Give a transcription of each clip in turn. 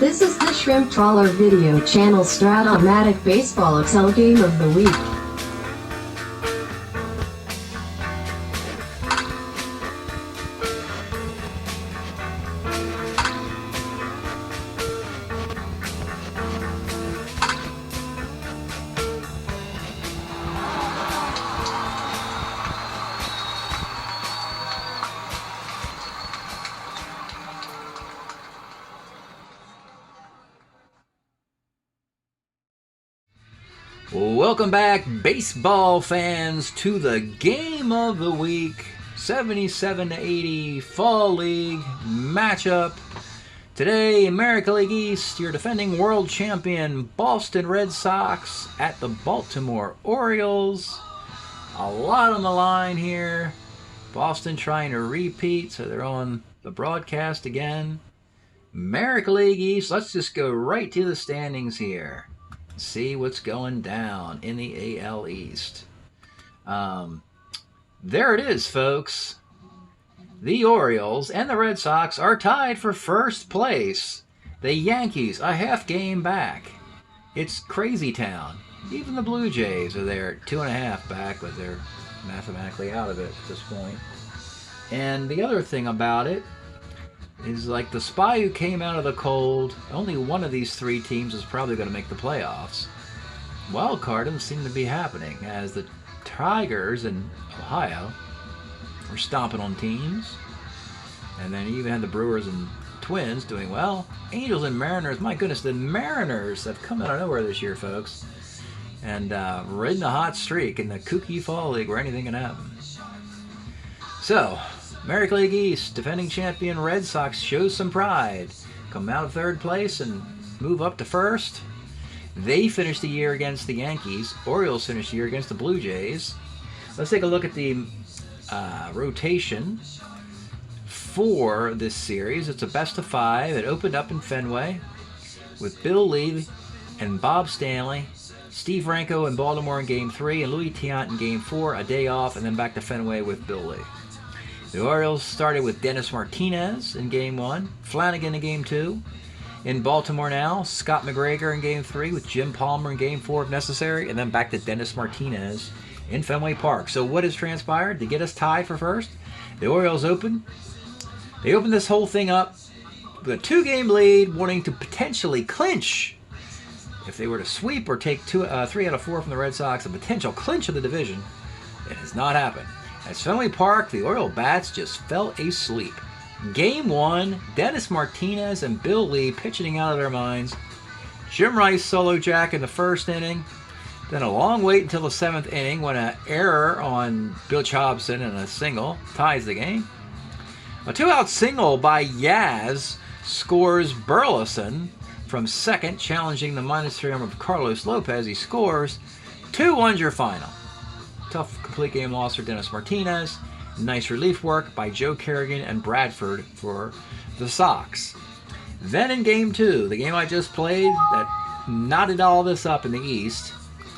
This is the Shrimp Trawler video channel Strat-O-Matic Baseball Excel Game of the Week. Welcome back, baseball fans, to the Game of the Week 77-80 Fall League matchup. Today, American League East, your defending world champion Boston Red Sox at the Baltimore Orioles. A lot on the line here. Boston trying to repeat, so they're on the broadcast again. American League East, let's just go right to the standings here. See what's going down in the AL East. There it is, folks. The Orioles and the Red Sox are tied for first place. The Yankees a half game back. It's crazy town. Even the Blue Jays are there 2.5 back, but they're mathematically out of it at this point. And the other thing about it is, like the spy who came out of the cold, only one of these three teams is probably going to make the playoffs. Wild card doesn't seem to be happening, as the Tigers in Ohio are stomping on teams. And then you even had the Brewers and Twins doing well. Angels and Mariners, my goodness, the Mariners have come out of nowhere this year, folks. And ridden a hot streak in the kooky Fall League where anything can happen. So, American League East, defending champion Red Sox shows some pride. Come out of third place and move up to first. They finished the year against the Yankees. Orioles finished the year against the Blue Jays. Let's take a look at the rotation for this series. It's a best of 5. It opened up in Fenway with Bill Lee and Bob Stanley, Steve Franco in Baltimore in Game 3, and Louis Tiant in Game 4, a day off, and then back to Fenway with Bill Lee. The Orioles started with Dennis Martinez in Game 1, Flanagan in Game 2. In Baltimore now, Scott McGregor in Game 3 with Jim Palmer in Game 4 if necessary, and then back to Dennis Martinez in Fenway Park. So what has transpired to get us tied for first? The Orioles opened this whole thing up with a 2-game lead, wanting to potentially clinch. If they were to sweep or take 3 out of 4 from the Red Sox, a potential clinch of the division. It has not happened. At Fenway Park, the Oriole bats just fell asleep. Game 1, Dennis Martinez and Bill Lee pitching out of their minds. Jim Rice solo jack in the first inning. Then a long wait until the 7th inning when an error on Bill Hobson and a single ties the game. A 2-out single by Yaz scores Burleson from second, challenging the -3 arm of Carlos Lopez. He scores. 2-1's your final. Tough complete game loss for Dennis Martinez. Nice relief work by Joe Kerrigan and Bradford for the Sox. Then in Game 2, the game I just played that knotted all this up in the East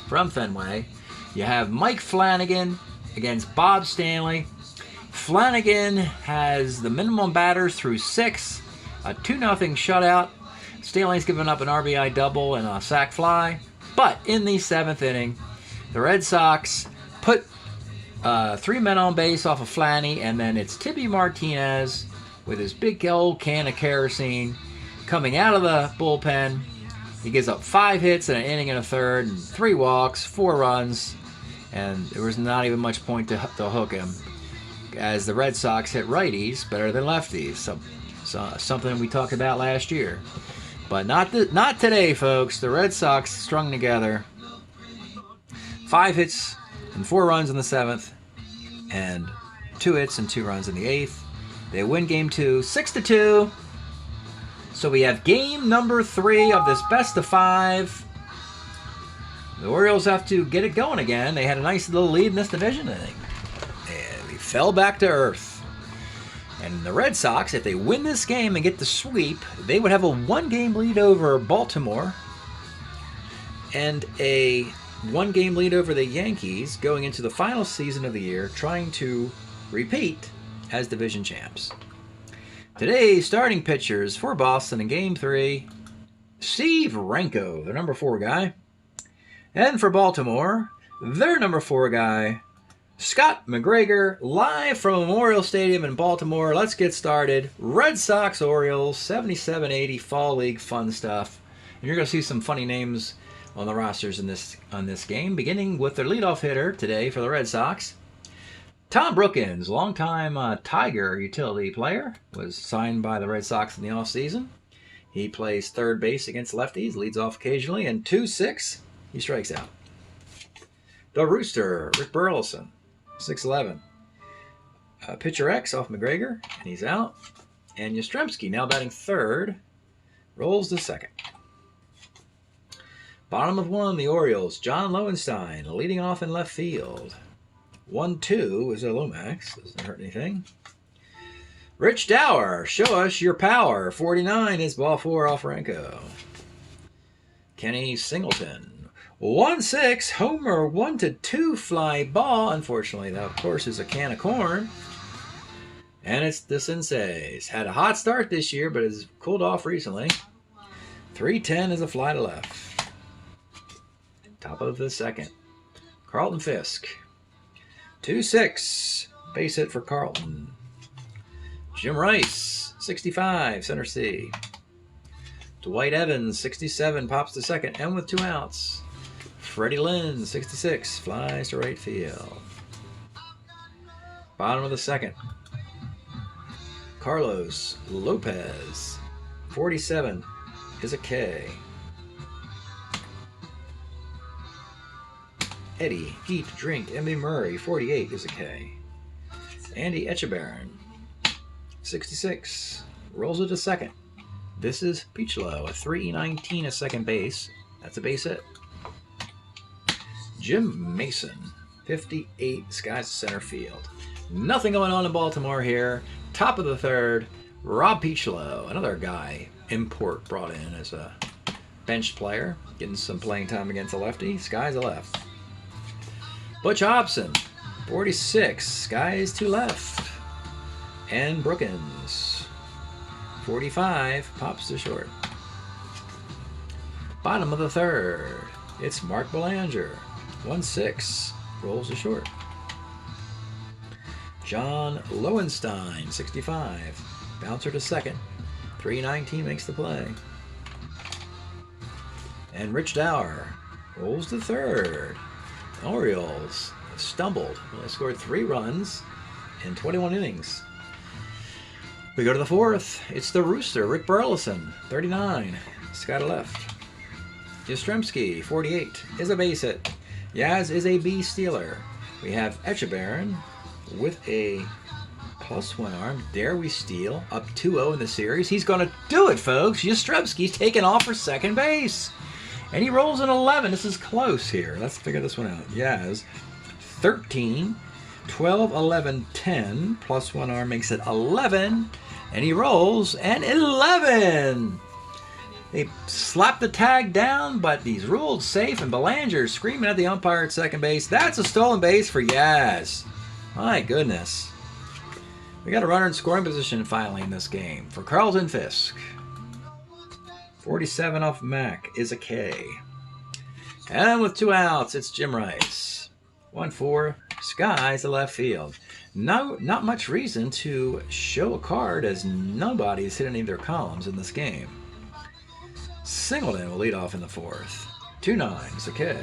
from Fenway, you have Mike Flanagan against Bob Stanley. Flanagan has the minimum batters through 6, a 2-0 shutout. Stanley's given up an RBI double and a sac fly. But in the 7th inning, the Red Sox put 3 men on base off of Flanny, and then it's Tibby Martinez with his big old can of kerosene coming out of the bullpen. He gives up 5 hits in an inning and a third, and 3 walks, 4 runs, and there was not even much point to hook him, as the Red Sox hit righties better than lefties. So something we talked about last year. But not today, folks. The Red Sox strung together 5 hits and 4 runs in the 7th, and 2 hits and 2 runs in the 8th. They win Game 2, 6-2. So we have game number 3 of this best of 5. The Orioles have to get it going again. They had a nice little lead in this division, I think. And they fell back to earth. And the Red Sox, if they win this game and get the sweep, they would have a 1-game lead over Baltimore and a 1-game lead over the Yankees going into the final season of the year, trying to repeat as division champs. Today's starting pitchers for Boston in Game 3, Steve Renko, their number 4 guy. And for Baltimore, their number 4 guy, Scott McGregor, live from Memorial Stadium in Baltimore. Let's get started. Red Sox, Orioles, 77-80 Fall League fun stuff. And you're going to see some funny names on the rosters on this game, beginning with their leadoff hitter today for the Red Sox. Tom Brookins, longtime Tiger utility player, was signed by the Red Sox in the offseason. He plays third base against lefties, leads off occasionally, and 2-6, he strikes out. The Rooster, Rick Burleson, 6'11". Pitcher X off McGregor, and he's out. And Yastrzemski, now batting third, rolls to second. Bottom of 1, the Orioles, John Lowenstein, leading off in left field. 1-2 is a Lomax, doesn't hurt anything. Rich Dower, show us your power. 49 is ball 4 off Renko. Kenny Singleton, 1-6, homer, 1-2 fly ball. Unfortunately, that of course is a can of corn. And it's the Senseis. Had a hot start this year, but has cooled off recently. 3-10 is a fly to left. Top of the second. Carlton Fisk. 2-6. Base hit for Carlton. Jim Rice, 65, center C. Dwight Evans, 67, pops to second, and with 2 outs. Freddie Lynn, 66, flies to right field. Bottom of the second. Carlos Lopez, 47, is a K. Eddie, Eat, Drink, Emmy Murray, 48 is a K. Andy Etchebarren, 66, rolls it to second. This is Peachlow, a 319 at second base. That's a base hit. Jim Mason, 58, skies to center field. Nothing going on in Baltimore here. Top of the third, Rob Peachlow, another guy, import brought in as a bench player, getting some playing time against a lefty. Skies to left. Butch Hobson, 46, skies to left. And Brookins, 45, pops to short. Bottom of the third, it's Mark Belanger, 1-6, rolls to short. John Lowenstein, 65, bouncer to second, 319 makes the play. And Rich Dower rolls to third. Orioles stumbled. They scored 3 runs in 21 innings. We go to the fourth. It's the Rooster, Rick Burleson, 39. Sky to left. Yastrzemski, 48, is a base hit. Yaz is a B stealer. We have Etchebarren with a +1 arm. Dare we steal? Up 2-0 in the series. He's going to do it, folks. Yastrzemski's taking off for second base. And he rolls an 11. This is close here. Let's figure this one out. Yaz, 13, 12, 11, 10. +1 arm makes it 11. And he rolls an 11. They slapped the tag down, but he's ruled safe. And Belanger screaming at the umpire at second base. That's a stolen base for Yaz. My goodness. We got a runner in scoring position finally in this game for Carlton Fisk. 47 off Mac is a K. And with 2 outs, it's Jim Rice. 1-4, skies to left field. No, not much reason to show a card as nobody's hit any of their columns in this game. Singleton will lead off in the fourth. 2-9 is a K.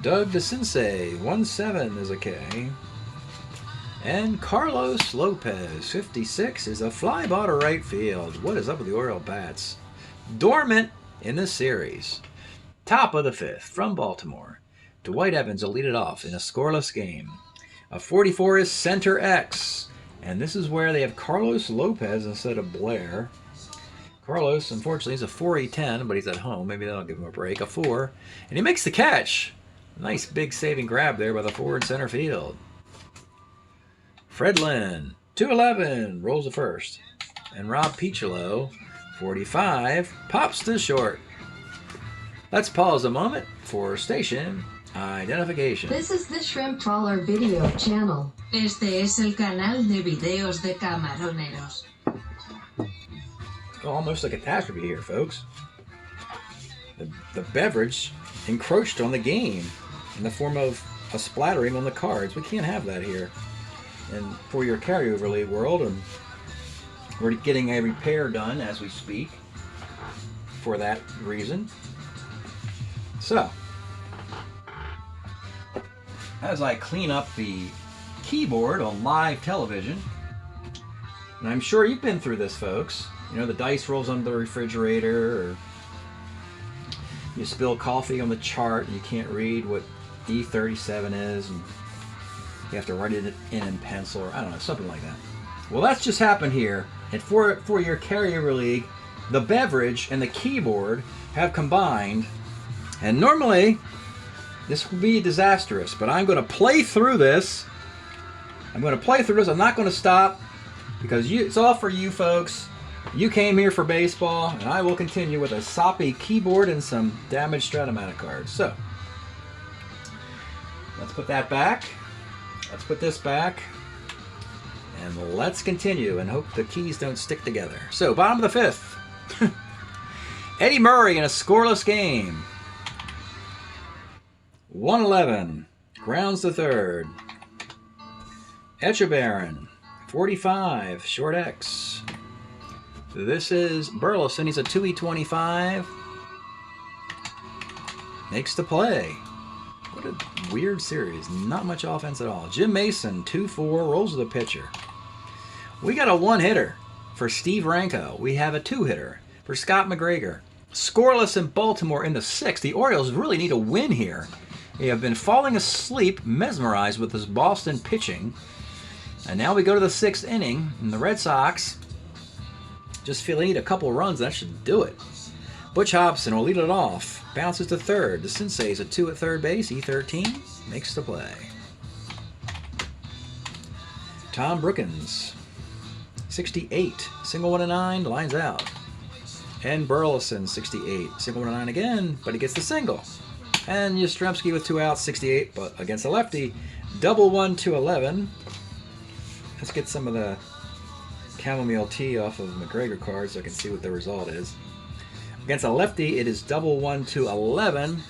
Doug DeCinces, 1-7 is a K. And Carlos Lopez, 56, is a fly ball to right field. What is up with the Oriole bats? Dormant in this series. Top of the fifth from Baltimore. Dwight Evans will lead it off in a scoreless game. A 44 is center X. And this is where they have Carlos Lopez instead of Blair. Carlos, unfortunately, is a 4-10, but he's at home. Maybe that'll give him a break. A 4. And he makes the catch. Nice big saving grab there by the forward center field. Fred Lynn, 2-11, rolls the first. And Rob Peachlow, 45, pops to short. Let's pause a moment for station identification. This is the Shrimp Trawler video channel. Este es el canal de videos de camaroneros. almost a catastrophe here, folks. The beverage encroached on the game in the form of a splattering on the cards. We can't have that here. And for your carryover league world, and we're getting a repair done as we speak for that reason. So, as I clean up the keyboard on live television, and I'm sure you've been through this, folks. You know, the dice rolls under the refrigerator, or you spill coffee on the chart and you can't read what E37 is, and you have to write it in pencil, or I don't know, something like that. Well, that's just happened here. And for your carryover league, the beverage and the keyboard have combined. And normally, this would be disastrous, but I'm going to play through this. I'm not going to stop, because it's all for you folks. You came here for baseball, and I will continue with a soppy keyboard and some damaged Strat-O-Matic cards. So, let's put that back. Let's put this back. And let's continue and hope the keys don't stick together. So, bottom of the fifth. Eddie Murray in a scoreless game. 111. Grounds to third. Echebarren. 45. Short X. This is Burleson. He's a 2E25. Makes the play. What a weird series. Not much offense at all. Jim Mason, 2-4, rolls with the pitcher. We got a one-hitter for Steve Ranko. We have a two-hitter for Scott McGregor. Scoreless in Baltimore in the sixth. The Orioles really need a win here. They have been falling asleep, mesmerized with this Boston pitching. And now we go to the sixth inning, and the Red Sox just feel they need a couple runs. That should do it. Butch Hobson will lead it off. Bounces to third. The Sensei's a 2 at third base. E13 makes the play. Tom Brookins, 68. Single 1 and 9, lines out. And Burleson, 68. Single 1 and 9 again, but he gets the single. And Yastrzemski with 2 outs, 68, but against a lefty. Double 1 to 11. Let's get some of the chamomile tea off of McGregor cards so I can see what the result is. Against a lefty, it is double 1 to 11.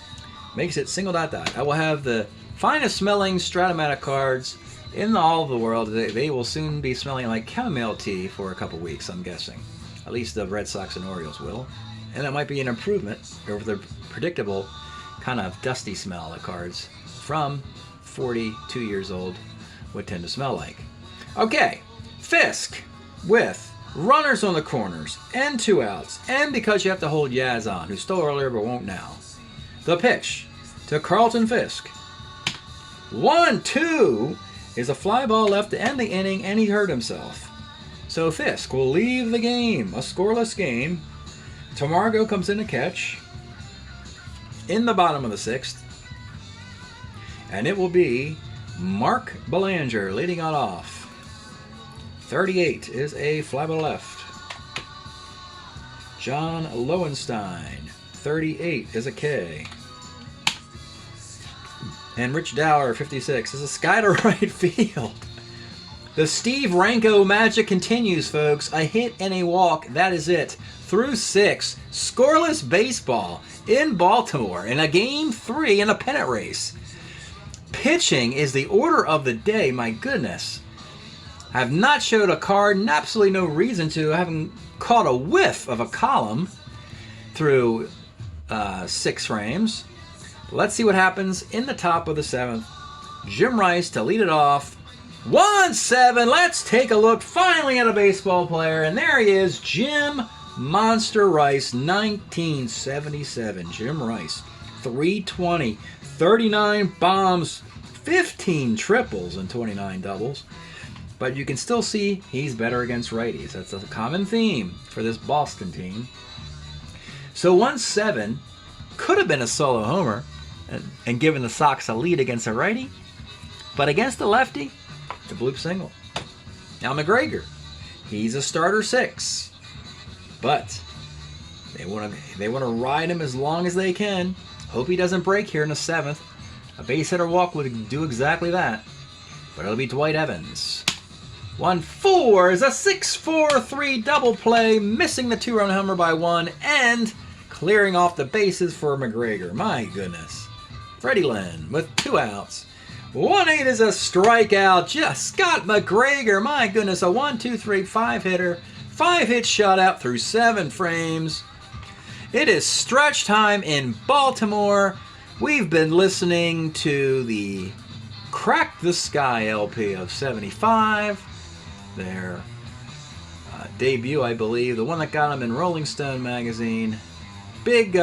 Makes it single ... I will have the finest smelling Strat-O-Matic cards in all of the world. They will soon be smelling like chamomile tea for a couple weeks, I'm guessing. At least the Red Sox and Orioles will. And that might be an improvement over the predictable kind of dusty smell that cards from 42 years old would tend to smell like. Okay, Fisk with runners on the corners and 2 outs, and because you have to hold Yaz on, who stole earlier but won't now. The pitch to Carlton Fisk. 1-2 is a fly ball left to end the inning, and he hurt himself. So Fisk will leave the game, a scoreless game. Tamargo comes in to catch in the bottom of the sixth, and it will be Mark Belanger leading it off. 38 is a fly ball left. John Lowenstein, 38 is a K. And Rich Dower, 56, is a sky to right field. The Steve Ranko magic continues, folks. A hit and a walk, that is it. Through 6, scoreless baseball in Baltimore in a Game 3 in a pennant race. Pitching is the order of the day, my goodness. I have not showed a card, and absolutely no reason to. I haven't caught a whiff of a column through 6 frames. Let's see what happens in the top of the 7th. Jim Rice to lead it off. 1-7. Let's take a look finally at a baseball player. And there he is, Jim Monster Rice, 1977. Jim Rice, 320, 39 bombs, 15 triples, and 29 doubles. But you can still see he's better against righties. That's a common theme for this Boston team. So 1-7 could have been a solo homer and given the Sox a lead against a righty. But against the lefty, the bloop single. Now McGregor, he's a starter 6. But they want to ride him as long as they can. Hope he doesn't break here in the 7th. A base hit or walk would do exactly that. But it'll be Dwight Evans. 1-4 is a 6-4-3 double play, missing the 2-run homer by 1 and clearing off the bases for McGregor. My goodness. Freddie Lynn with 2 outs. 1-8 is a strikeout. Just Scott McGregor. My goodness, a 1-2-3-5 hitter. 5-hit shutout through 7 frames. It is stretch time in Baltimore. We've been listening to the Crack the Sky LP of 75. Their debut, I believe. The one that got them in Rolling Stone magazine. Big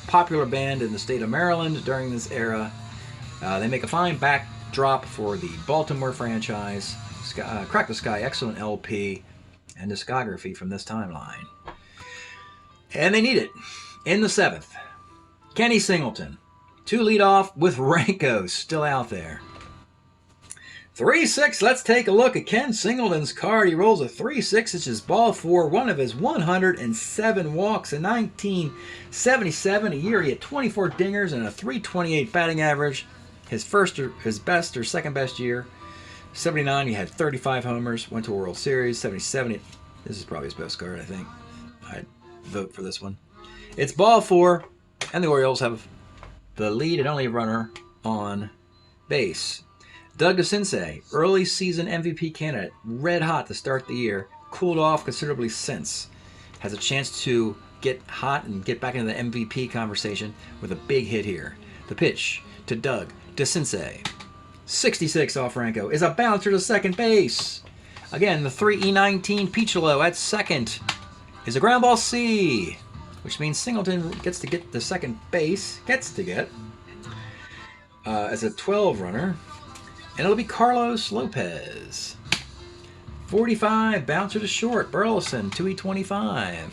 popular band in the state of Maryland during this era. They make a fine backdrop for the Baltimore franchise. Crack the Sky, excellent LP and discography from this timeline. And they need it. In the 7th, Kenny Singleton. 2 leadoff with Ranko still out there. 3-6, let's take a look at Ken Singleton's card. He rolls a 3-6, which is ball 4, one of his 107 walks in 1977, a year he had 24 dingers and a 328 batting average. His best or second best year. 79, he had 35 homers, went to a World Series. 77, this is probably his best card, I think. I'd vote for this one. It's ball 4, and the Orioles have the lead and only runner on base. Doug DeCinces, early season MVP candidate, red hot to start the year, cooled off considerably since. Has a chance to get hot and get back into the MVP conversation with a big hit here. The pitch to Doug DeCinces. 66 off Ranko is a bouncer to second base. Again, the 3E19 Piccolo at second is a ground ball C, which means Singleton gets to get the second base, as a 12 runner. And it'll be Carlos Lopez. 45, bouncer to short. Burleson, 2E25.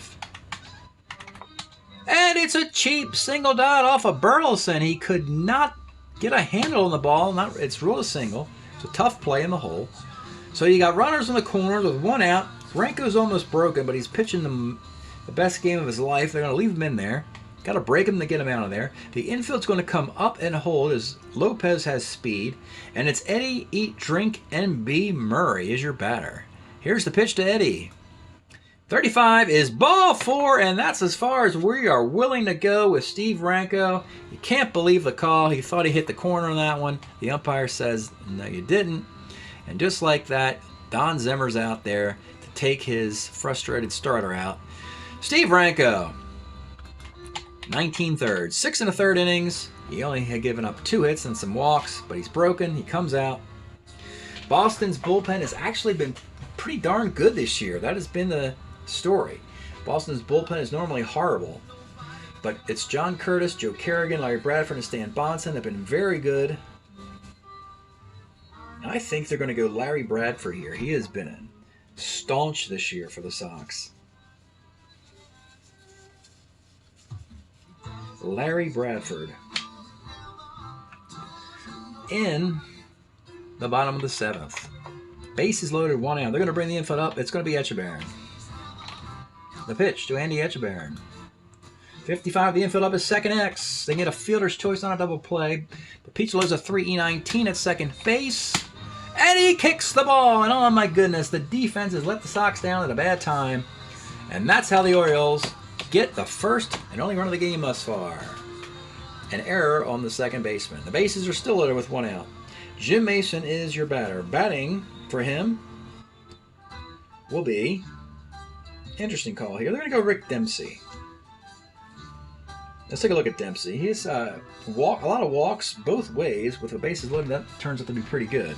And it's a cheap single dot off of Burleson. He could not get a handle on the ball. It's ruled a single. It's a tough play in the hole. So you got runners in the corners with 1 out. Ranko's almost broken, but he's pitching the best game of his life. They're going to leave him in there. Got to break him to get him out of there. The infield's going to come up and hold as Lopez has speed. And it's Eddie Eat, Drink, and B. Murray is your batter. Here's the pitch to Eddie. 35 is ball 4, and that's as far as we are willing to go with Steve Ranko. You can't believe the call. He thought he hit the corner on that one. The umpire says, no, you didn't. And just like that, Don Zimmer's out there to take his frustrated starter out. Steve Ranko. 19 thirds, 6 1/3 innings. He only had given up 2 hits and some walks, but he's broken. He comes out. Boston's bullpen has actually been pretty darn good this year. That has been the story. Boston's bullpen is normally horrible, but it's John Curtis, Joe Kerrigan, Larry Bradford, and Stan Bonson have been very good. I think they're going to go Larry Bradford here. He has been staunch this year for the Sox. Larry Bradford in the bottom of the 7th. Bases loaded, 1 out. They're going to bring the infield up. It's going to be Etchebarren. The pitch to Andy Etchebarren. 55, the infield up is second X. They get a fielder's choice on a double play. But Piccolo's a 3E19 at second base. And he kicks the ball. And oh my goodness, the defense has let the Sox down at a bad time. And that's how the Orioles get the first and only run of the game thus far. An error on the second baseman. The bases are still loaded with 1 out. Jim Mason is your batter. Batting for him will be, interesting call here. They're going to go Rick Dempsey. Let's take a look at Dempsey. He's a lot of walks both ways with the bases loaded. That turns out to be pretty good.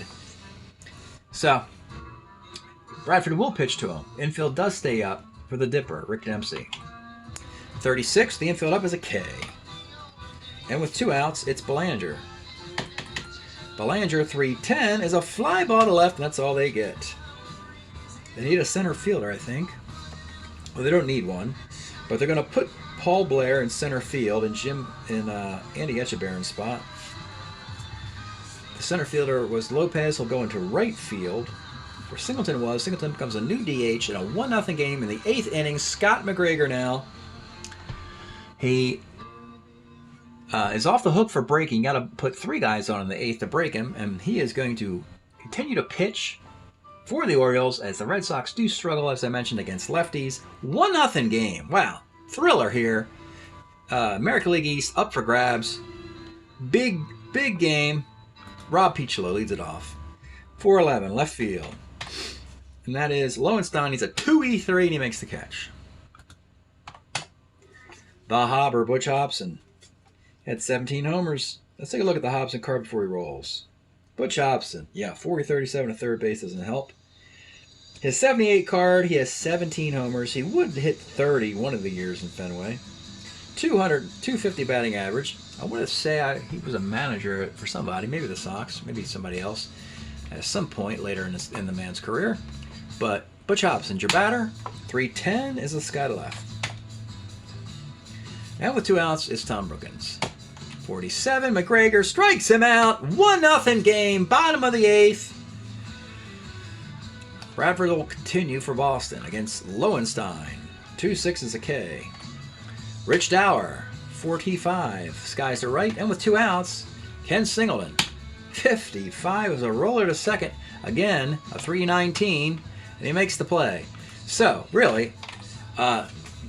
So, Bradford will pitch to him. Infield does stay up for the Dipper, Rick Dempsey. 36, the infield up is a K. And with 2 outs, it's Belanger. Belanger, 3-10, is a fly ball to left, and that's all they get. They need a center fielder, I think. Well, they don't need one, but they're going to put Paul Blair in center field and Andy Etchebarren's spot. The center fielder was Lopez. He'll go into right field, where Singleton was. Singleton becomes a new DH in a 1-0 game in the 8th inning. Scott McGregor now. He is off the hook for breaking. Got to put 3 guys on in the 8th to break him, and he is going to continue to pitch for the Orioles, as the Red Sox do struggle, as I mentioned, against lefties. 1-0 game. Wow. Thriller here. American League East up for grabs. Big game. Rob Piccolo leads it off. 4-11, left field. And that is Lowenstein. He's a 2-3 and he makes the catch. The Hobber, Butch Hobson, had 17 homers. Let's take a look at the Hobson card before he rolls. Butch Hobson, yeah, 40-37 to third base doesn't help. His 78 card, he has 17 homers. He would hit 30 one of the years in Fenway. 250 batting average. I want to say he was a manager for somebody, maybe the Sox, maybe somebody else, at some point later in the man's career. But Butch Hobson's your batter. 310 is the sky to left. And with 2 outs, it's Tom Brookins. 47, McGregor strikes him out. 1-0 game, bottom of the 8th. Bradford will continue for Boston against Lowenstein. 2-6 is a K. Rich Dower, 45, skies to right, and with 2 outs, Ken Singleton, 55 is a roller to second. Again, a 319, and he makes the play. So, really,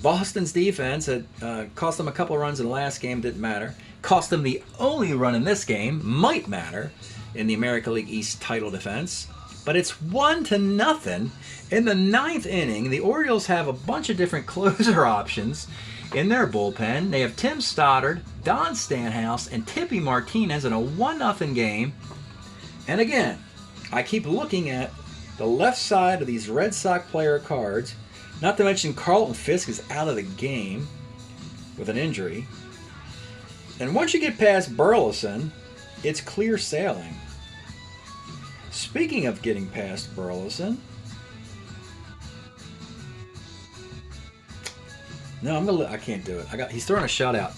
Boston's defense had cost them a couple runs in the last game, didn't matter. Cost them the only run in this game, might matter, in the American League East title defense. But it's 1-0 in the 9th inning. The Orioles have a bunch of different closer options in their bullpen. They have Tim Stoddard, Don Stanhouse, and Tippy Martinez in a 1-0 game. And again, I keep looking at the left side of these Red Sox player cards. Not to mention Carlton Fisk is out of the game with an injury. And once you get past Burleson, it's clear sailing. Speaking of getting past Burleson, no, I can't do it. He's throwing a shutout.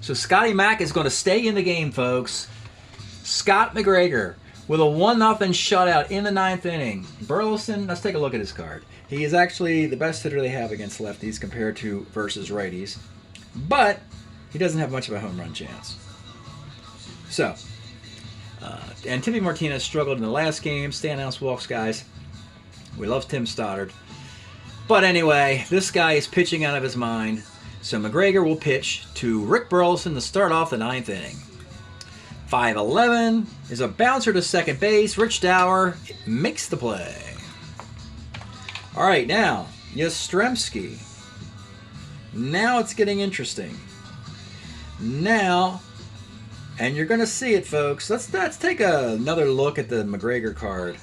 So Scotty Mack is going to stay in the game, folks. Scott McGregor with a 1-0 shutout in the 9th inning. Burleson, let's take a look at his card. He is actually the best hitter they have against lefties compared to versus righties. But he doesn't have much of a home run chance. So, and Tippy Martinez struggled in the last game. Stanhouse walks guys. We love Tim Stoddard. But anyway, this guy is pitching out of his mind. So McGregor will pitch to Rick Burleson to start off the 9th inning. 5-11 is a bouncer to second base. Rich Dower makes the play. All right, now, Yastrzemski. Now it's getting interesting. Now, and you're going to see it, folks. Let's take another look at the McGregor card.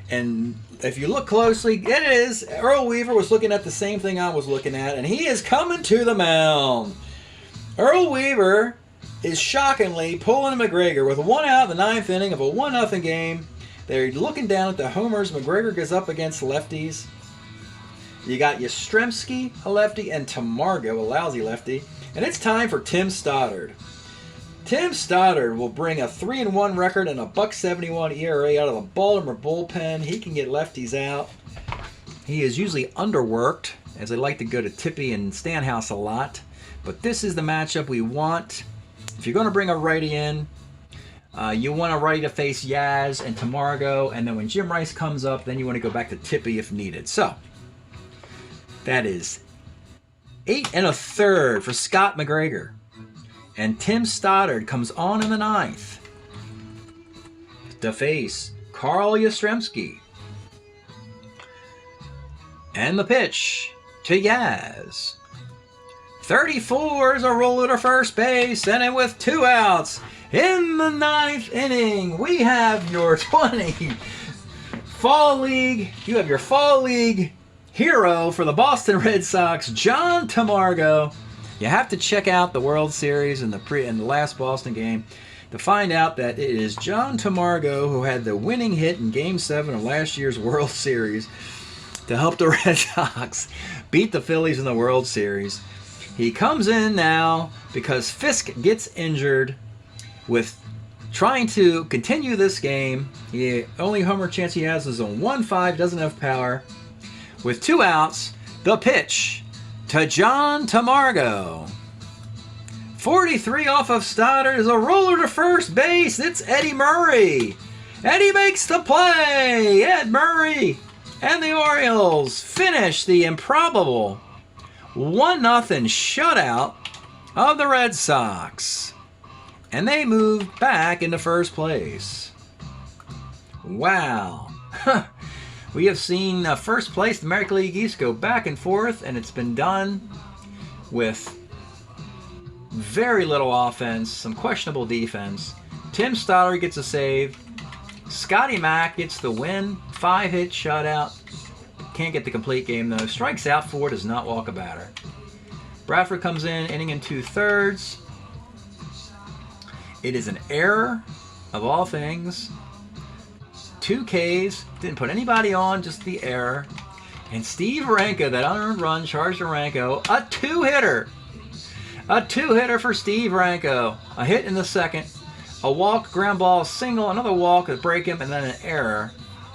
And if you look closely, it is. Earl Weaver was looking at the same thing I was looking at, and he is coming to the mound. Earl Weaver is shockingly pulling McGregor with 1 out in the 9th inning of a 1-0 game. They're looking down at the homers. McGregor goes up against lefties. You got Yastrzemski, a lefty, and Tamargo, a lousy lefty. And it's time for Tim Stoddard. Tim Stoddard will bring a 3-1 record and a .71 ERA out of the Baltimore bullpen. He can get lefties out. He is usually underworked, as they like to go to Tippy and Stanhouse a lot. But this is the matchup we want. If you're going to bring a righty in, you want a righty to face Yaz and Tamargo. And then when Jim Rice comes up, then you want to go back to Tippy if needed. So, that is 8 1/3 for Scott McGregor. And Tim Stoddard comes on in the 9th to face Carl Yastrzemski. And the pitch to Yaz. 34 is a roller to first base, and then with 2 outs in the 9th inning, we have your 20 Fall League. You have your Fall League hero for the Boston Red Sox, John Tamargo. You have to check out the World Series and the last Boston game to find out that it is John Tamargo who had the winning hit in Game 7 of last year's World Series to help the Red Sox beat the Phillies in the World Series. He comes in now because Fisk gets injured with trying to continue this game. The only homer chance he has is on 1-5, doesn't have power. With 2 outs, the pitch to John Tamargo. 43 off of Stoddard is a roller to first base. It's Eddie Murray. And he makes the play! Ed Murray and the Orioles finish the improbable 1-0 shutout of the Red Sox. And they move back into first place. Wow. We have seen first place, the American League East, go back and forth, and it's been done with very little offense, some questionable defense. Tim Stoddard gets a save. Scotty Mack gets the win. 5-hit shutout. Can't get the complete game, though. Strikes out 4, does not walk a batter. Bradford comes in, inning and 2/3. It is an error, of all things. 2 Ks, didn't put anybody on, just the error. And Steve Ranko, that unearned run, charged to Ranko, a 2-hitter. A 2-hitter for Steve Ranko. A hit in the second, a walk, ground ball, single, another walk to break him, and then an error.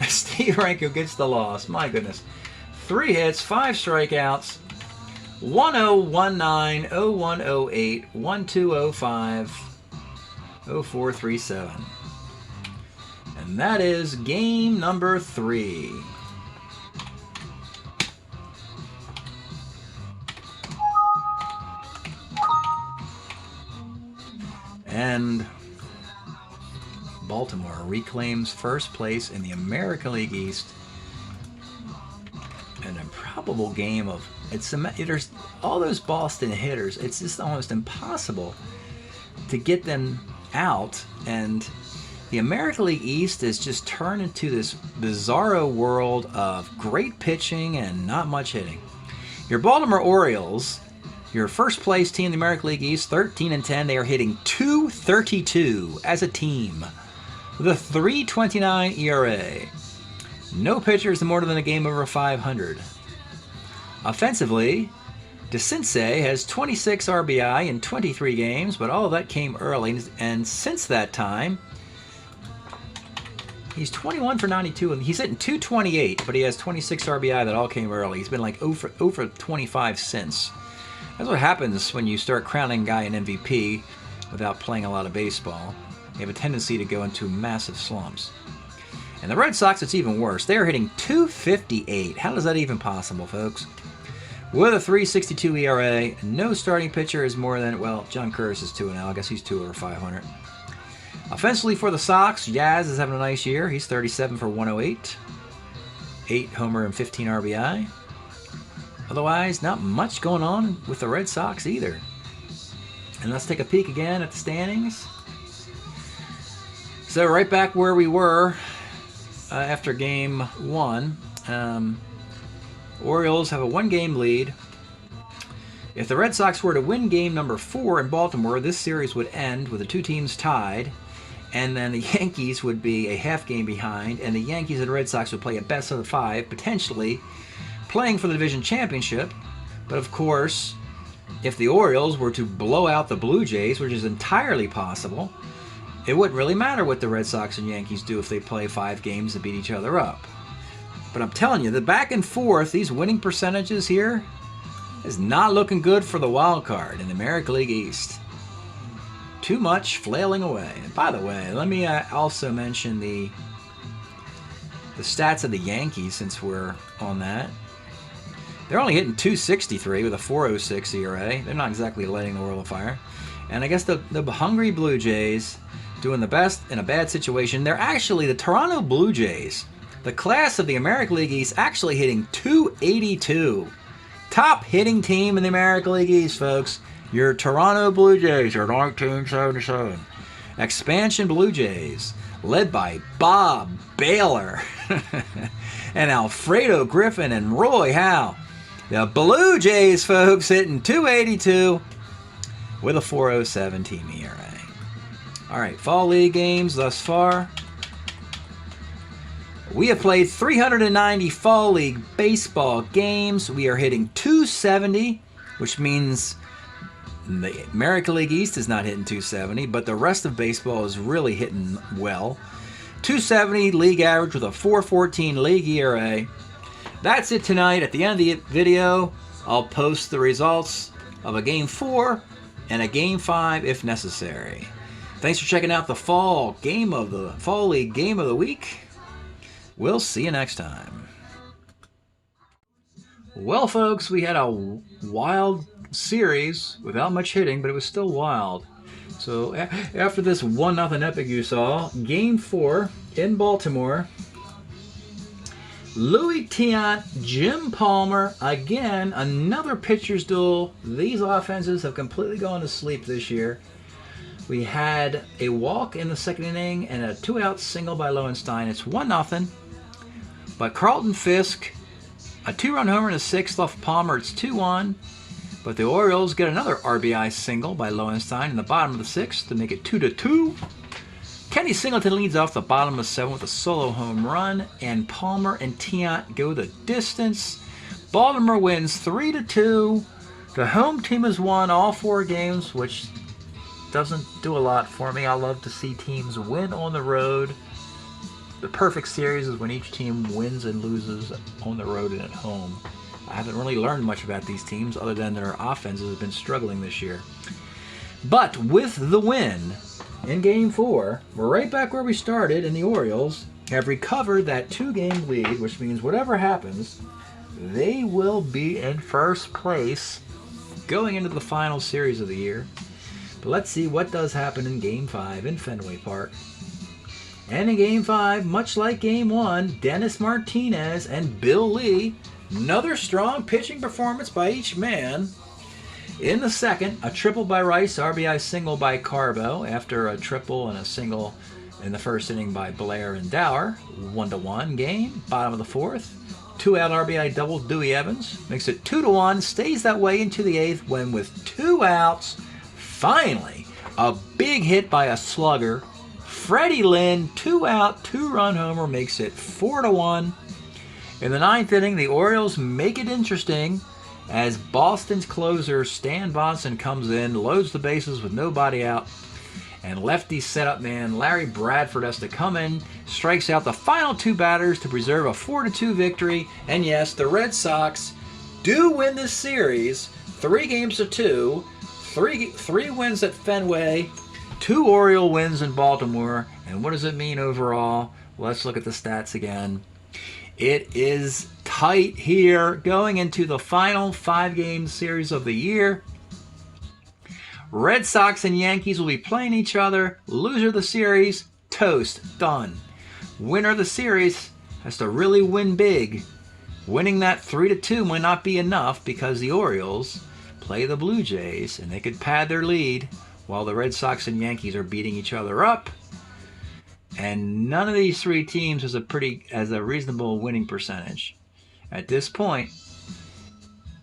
Steve Ranko gets the loss. My goodness. 3 hits, 5 strikeouts. 1019, 0108, 1205, 0437. And that is game number 3. And Baltimore reclaims first place in the American League East. An improbable game of there's all those Boston hitters. It's just almost impossible to get them out, and the American League East has just turned into this bizarro world of great pitching and not much hitting. Your Baltimore Orioles, your first place team in the American League East, 13-10. They are hitting .232 as a team with a .329 ERA. No pitchers more than a game over 500. Offensively, DeCinces has 26 RBI in 23 games, but all of that came early, and since that time, he's 21 for 92, and he's hitting .228, but he has 26 RBI that all came early. He's been like over 25 since. That's what happens when you start crowning a guy an MVP without playing a lot of baseball. You have a tendency to go into massive slumps. And the Red Sox, it's even worse. They're hitting .258. How is that even possible, folks? With a .362 ERA, no starting pitcher is more than, well, John Curtis is 2-0. I guess he's 2 over 500. Offensively for the Sox, Yaz is having a nice year. He's 37 for 108. 8 homer and 15 RBI. Otherwise, not much going on with the Red Sox either. And let's take a peek again at the standings. So right back where we were after game 1. Orioles have a 1-game lead. If the Red Sox were to win game number 4 in Baltimore, this series would end with the 2 teams tied, and then the Yankees would be a half game behind, and the Yankees and Red Sox would play a best of 5, potentially playing for the division championship. But of course, if the Orioles were to blow out the Blue Jays, which is entirely possible, it wouldn't really matter what the Red Sox and Yankees do if they play 5 games and beat each other up. But I'm telling you, the back and forth, these winning percentages here, is not looking good for the wild card in the American League East. Too much flailing away. And by the way, let me also mention the stats of the Yankees since we're on that. They're only hitting .263 with a .406 ERA. They're not exactly lighting the world on fire. And I guess the hungry Blue Jays doing the best in a bad situation. They're actually the Toronto Blue Jays, the class of the American League East, actually hitting .282. Top hitting team in the American League East, folks. Your Toronto Blue Jays are 1977. Expansion Blue Jays, led by Bob Baylor and Alfredo Griffin and Roy Howe. The Blue Jays, folks, hitting .282 with a .407 team ERA. All right, Fall League games thus far. We have played 390 Fall League baseball games. We are hitting .270, which means the American League East is not hitting .270, but the rest of baseball is really hitting well. .270 league average with a .414 league ERA. That's it tonight. At the end of the video, I'll post the results of a Game 4 and a Game 5 if necessary. Thanks for checking out the Fall League Game of the Week. We'll see you next time. Well, folks, we had a wild series without much hitting, but it was still wild. So after this 1-0 epic you saw, Game 4 in Baltimore, Louis Tiant, Jim Palmer, again, another pitcher's duel. These offenses have completely gone to sleep this year. We had a walk in the second inning and a 2-out single by Lowenstein. It's 1-0. But Carlton Fisk, a 2-run homer in the 6th off Palmer. It's 2-1. But the Orioles get another RBI single by Lowenstein in the bottom of the 6th to make it 2-2. Kenny Singleton leads off the bottom of the 7th with a solo home run, and Palmer and Tiant go the distance. Baltimore wins 3-2. The home team has won all 4 games, which doesn't do a lot for me. I love to see teams win on the road. The perfect series is when each team wins and loses on the road and at home. I haven't really learned much about these teams other than their offenses have been struggling this year. But with the win in Game 4, we're right back where we started, and the Orioles have recovered that 2-game lead, which means whatever happens, they will be in first place going into the final series of the year. But let's see what does happen in Game 5 in Fenway Park. And in Game 5, much like Game 1, Dennis Martinez and Bill Lee, another strong pitching performance by each man. In the second, a triple by Rice, RBI single by Carbo, after a triple and a single in the first inning by Blair and Dower. 1-1 game, bottom of the 4th. 2-out RBI double, Dewey Evans. Makes it 2-1, stays that way into the 8th when with 2 outs, finally, a big hit by a slugger. Freddie Lynn, 2-out, 2-run homer, makes it 4-1. In the 9th inning, the Orioles make it interesting as Boston's closer, Stan Bonson, comes in, loads the bases with nobody out, and lefty setup man Larry Bradford has to come in, strikes out the final 2 batters to preserve a 4-2 victory. And yes, the Red Sox do win this series 3-2, 3 wins at Fenway, 2 Oriole wins in Baltimore. And what does it mean overall? Let's look at the stats again. It is tight here going into the final 5-game series of the year. Red Sox and Yankees will be playing each other. Loser of the series, toast, done. Winner of the series has to really win big. Winning that 3-2 might not be enough because the Orioles play the Blue Jays and they could pad their lead while the Red Sox and Yankees are beating each other up. And none of these 3 teams has a reasonable winning percentage at this point.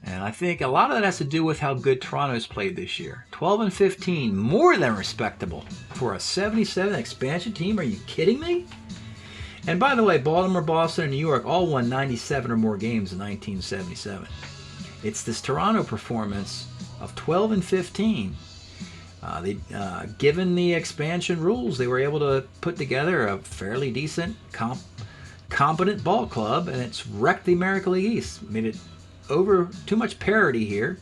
And I think a lot of that has to do with how good Toronto's played this year. 12-15, more than respectable for a 77 expansion team. Are you kidding me? And by the way, Baltimore, Boston, and New York all won 97 or more games in 1977. It's this Toronto performance of 12-15. Given the expansion rules, they were able to put together a fairly decent, competent ball club, and it's wrecked the American League East. Made it over too much parity here.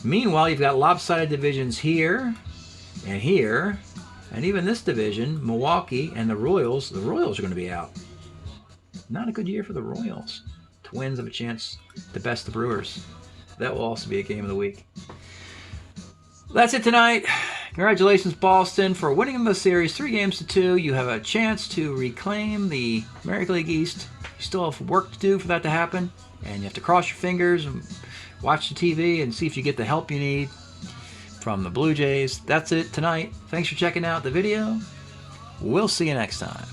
Meanwhile, you've got lopsided divisions here, and even this division, Milwaukee and the Royals. The Royals are going to be out. Not a good year for the Royals. Twins have a chance to best the Brewers. That will also be a game of the week. That's it tonight. Congratulations, Boston, for winning the series 3-2. You have a chance to reclaim the American League East. You still have work to do for that to happen, and you have to cross your fingers and watch the TV and see if you get the help you need from the Blue Jays. That's it tonight. Thanks for checking out the video. We'll see you next time.